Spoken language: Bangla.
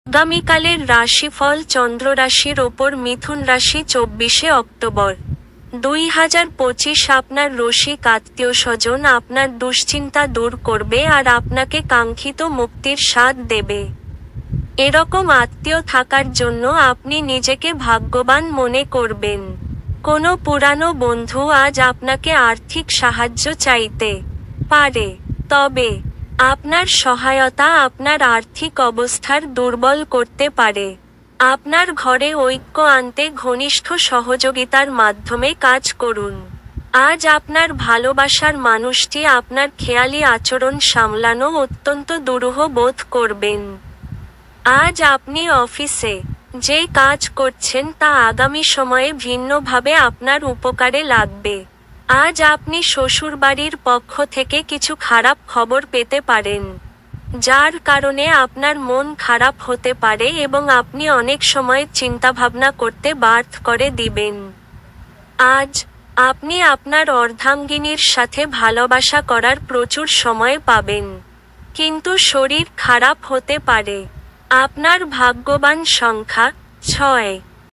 আগামীকালের রাশিফল চন্দ্ররাশির ওপর মিথুন রাশি 24শে অক্টোবর 2025। আপনার রসিক আত্মীয় স্বজন আপনার দুশ্চিন্তা দূর করবে আর আপনাকে কাঙ্ক্ষিত মুক্তির স্বাদ দেবে। এরকম আত্মীয় থাকার জন্য আপনি নিজেকে ভাগ্যবান মনে করবেন। কোনো পুরানো বন্ধু আজ আপনাকে আর্থিক সাহায্য চাইতে পারে, তবে আপনার সহায়তা আপনার আর্থিক অবস্থার দুর্বল করতে পারে। আপনার ঘরে ঐক্য আনতে ঘনিষ্ঠ সহযোগিতার মাধ্যমে কাজ করুন। আজ আপনার ভালোবাসার মানুষটি আপনার খেয়ালি আচরণ সামলানো অত্যন্ত দুরূহ বোধ করবেন। আজ আপনি অফিসে যে কাজ করছেন তা আগামী সময়ে ভিন্নভাবে আপনার উপকারে লাগবে। আজ আপনি শ্বশুরবাড়ির পক্ষ থেকে কিছু খারাপ খবর পেতে পারেন, যার কারণে আপনার মন খারাপ হতে পারে এবং আপনি অনেক সময় চিন্তাভাবনা করতে বাধ্য করে দিবেন। আজ আপনি আপনার অর্ধাঙ্গিনীর সাথে ভালোবাসা করার প্রচুর সময় পাবেন, কিন্তু শরীর খারাপ হতে পারে। আপনার ভাগ্যবান সংখ্যা 6।